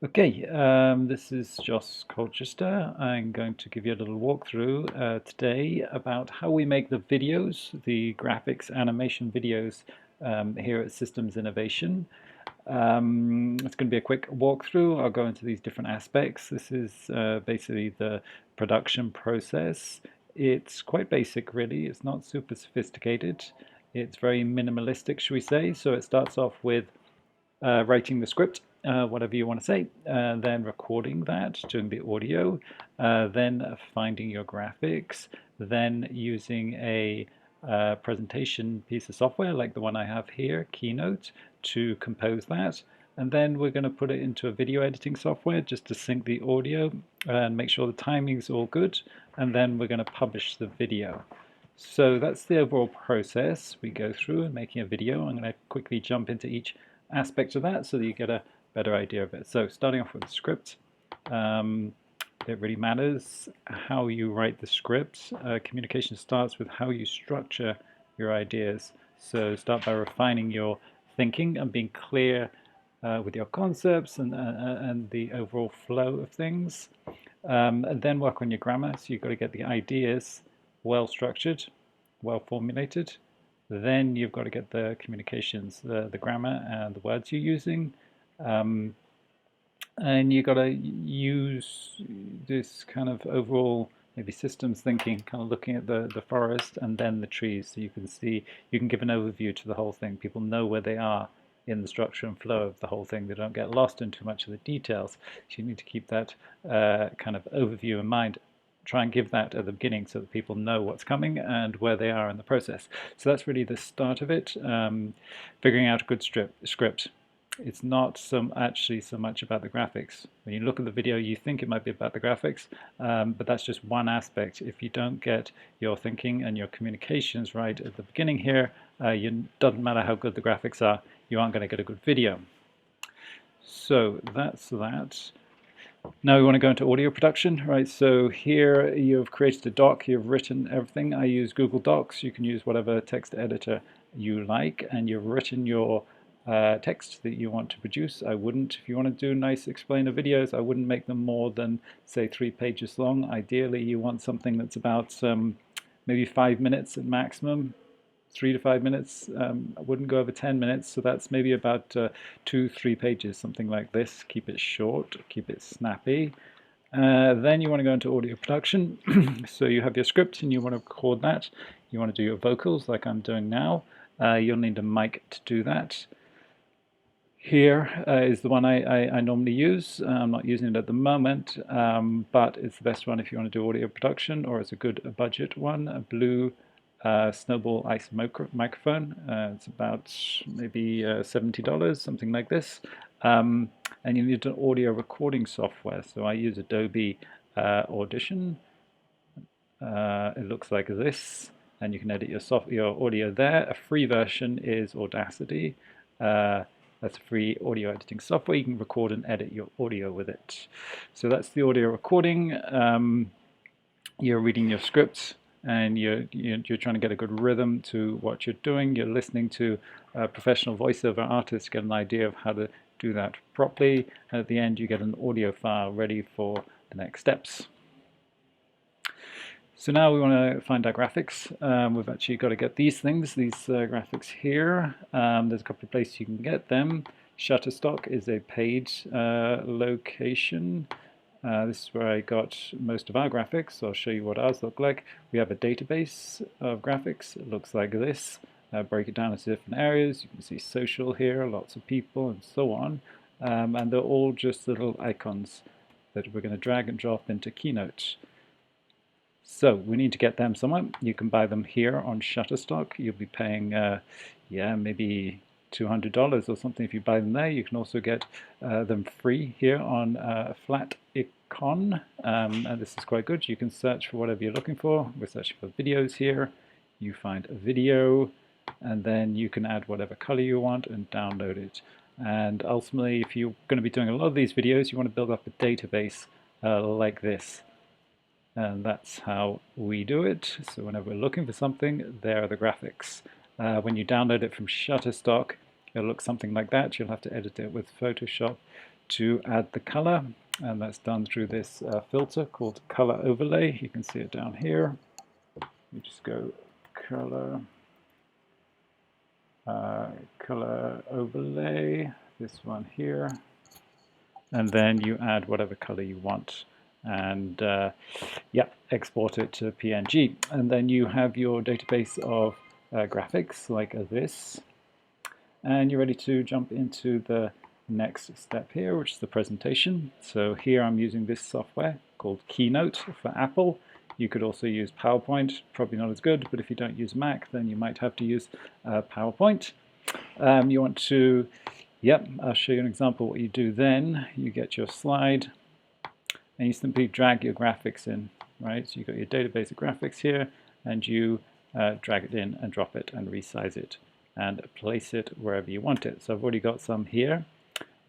Okay, this is Joss Colchester. I'm going to give you a little walkthrough today about how we make the videos, the graphics animation videos here at Systems Innovation. It's going to be a quick walkthrough. I'll go into these different aspects. This is basically the production process. It's quite basic, really. It's not super sophisticated. It's very minimalistic, should we say. So it starts off with writing the script, whatever you want to say, then recording that, doing the audio, then finding your graphics, then using a presentation piece of software like the one I have here, Keynote, to compose that. And then we're going to put it into a video editing software just to sync the audio and make sure the timing is all good. And then we're going to publish the video. So that's the overall process we go through in making a video. I'm going to quickly jump into each aspect of that so that you get a better idea of it. So starting off with the script, it really matters how you write the script. Communication starts with how you structure your ideas. So start by refining your thinking and being clear with your concepts and the overall flow of things. And then work on your grammar. So you've got to get the ideas well structured, well formulated. Then you've got to get the communications, the grammar and the words you're using. And you've got to use this kind of overall maybe systems thinking, kind of looking at the forest and then the trees, so you can see, you can give an overview to the whole thing. People know where they are in the structure and flow of the whole thing. They don't get lost in too much of the details. So you need to keep that kind of overview in mind. Try and give that at the beginning so that people know what's coming and where they are in the process. So that's really the start of it, figuring out a good script. It's not actually so much about the graphics. When you look at the video, you think it might be about the graphics, but that's just one aspect. If you don't get your thinking and your communications right at the beginning here, it doesn't matter how good the graphics are, you aren't going to get a good video. So that's that. Now we want to go into audio production, right? So here you've created a doc, you've written everything. I use Google Docs. You can use whatever text editor you like, and you've written your text that you want to produce. I wouldn't, if you want to do nice explainer videos, I wouldn't make them more than, say, 3 pages long. Ideally, you want something that's about maybe 5 minutes at maximum. 3 to 5 minutes. I wouldn't go over 10 minutes, so that's maybe about 2-3 pages, something like this. Keep it short, keep it snappy. Then you want to go into audio production. So you have your script and you want to record that. You want to do your vocals like I'm doing now. You'll need a mic to do that. Here is the one I normally use. I'm not using it at the moment, but it's the best one if you want to do audio production, or it's a good budget one, a blue Snowball Ice microphone. It's about maybe $70, something like this. And you need an audio recording software. So I use Adobe Audition. It looks like this, and you can edit your audio there. A free version is Audacity. That's a free audio editing software. You can record and edit your audio with it. So that's the audio recording. You're reading your script, and you're trying to get a good rhythm to what you're doing. You're listening to professional voiceover artists to get an idea of how to do that properly. And at the end, you get an audio file ready for the next steps. So now we want to find our graphics. We've actually got to get these things, these graphics here. There's a couple of places you can get them. Shutterstock is a paid location. This is where I got most of our graphics. I'll show you what ours look like. We have a database of graphics. It looks like this. Break it down into different areas. You can see social here, lots of people, and so on. And they're all just little icons that we're going to drag and drop into Keynote. So we need to get them somewhere. You can buy them here on Shutterstock. You'll be paying, yeah, maybe $200 or something if you buy them there. You can also get them free here on Flaticon, and this is quite good. You can search for whatever you're looking for. We're searching for videos here. You find a video, and then you can add whatever color you want and download it. And ultimately, if you're going to be doing a lot of these videos, you want to build up a database like this. And that's how we do it. So whenever we're looking for something, there are the graphics. When you download it from Shutterstock, it'll look something like that. You'll have to edit it with Photoshop to add the color, and that's done through this filter called color overlay. You can see it down here. You just go color, color overlay, this one here, and then you add whatever color you want, and yeah, export it to PNG, and then you have your database of graphics like this, and you're ready to jump into the next step here, which is the presentation. So here I'm using this software called Keynote for Apple. You could also use PowerPoint, probably not as good, but if you don't use Mac, then you might have to use PowerPoint. You want to, yep, I'll show you an example of what you do then. You get your slide, and you simply drag your graphics in, right? So you've got your database of graphics here, and you drag it in and drop it and resize it and place it wherever you want it. So I've already got some here.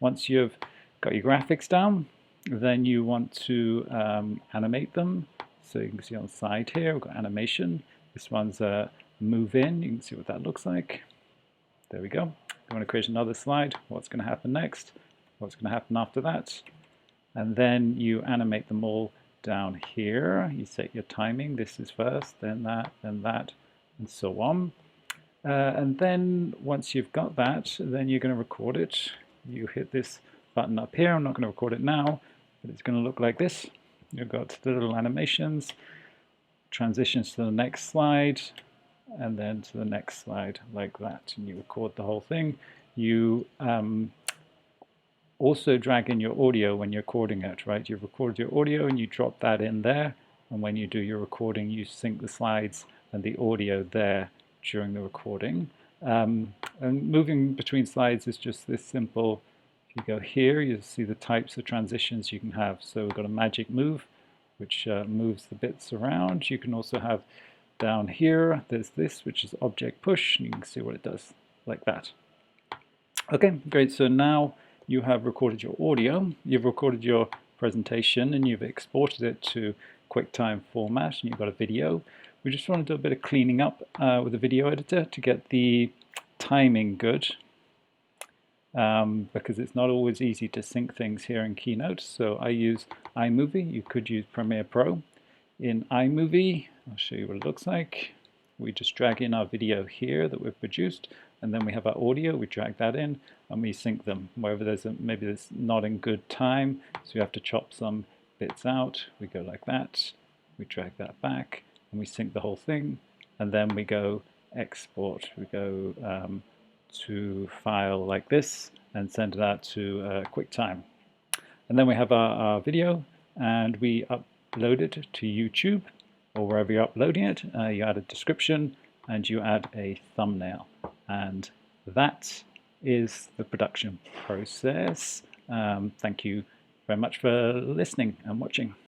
Once you've got your graphics down, then you want to animate them. So you can see on the side here, we've got animation. This one's move in. You can see what that looks like. There we go. You want to create another slide. What's going to happen next? What's going to happen after that? And then you animate them all down here. You set your timing. This is first, then that, and so on. And then once you've got that, then you're going to record it. You hit this button up here. I'm not going to record it now, but it's going to look like this. You've got the little animations, transitions to the next slide, and then to the next slide like that. And you record the whole thing. You also drag in your audio when you're recording it, right? You've recorded your audio and you drop that in there. And when you do your recording, you sync the slides and the audio there during the recording. And moving between slides is just this simple. If you go here, you'll see the types of transitions you can have. So we've got a magic move, which moves the bits around. You can also have down here, there's this, which is object push, and you can see what it does, like that. Okay, great. So now you have recorded your audio, you've recorded your presentation, and you've exported it to QuickTime format, and you've got a video. We just want to do a bit of cleaning up with the video editor to get the timing good, because it's not always easy to sync things here in Keynote. So I use iMovie. You could use Premiere Pro. In iMovie, I'll show you what it looks like. We just drag in our video here that we've produced, and then we have our audio. We drag that in, and we sync them. Wherever there's maybe there's not in good time, so you have to chop some bits out. We go like that. We drag that back, and we sync the whole thing. And then we go export. We go to file like this and send it out to QuickTime. And then we have our video, and we upload it to YouTube or wherever you're uploading it. You add a description and you add a thumbnail, and that is the production process. Thank you very much for listening and watching.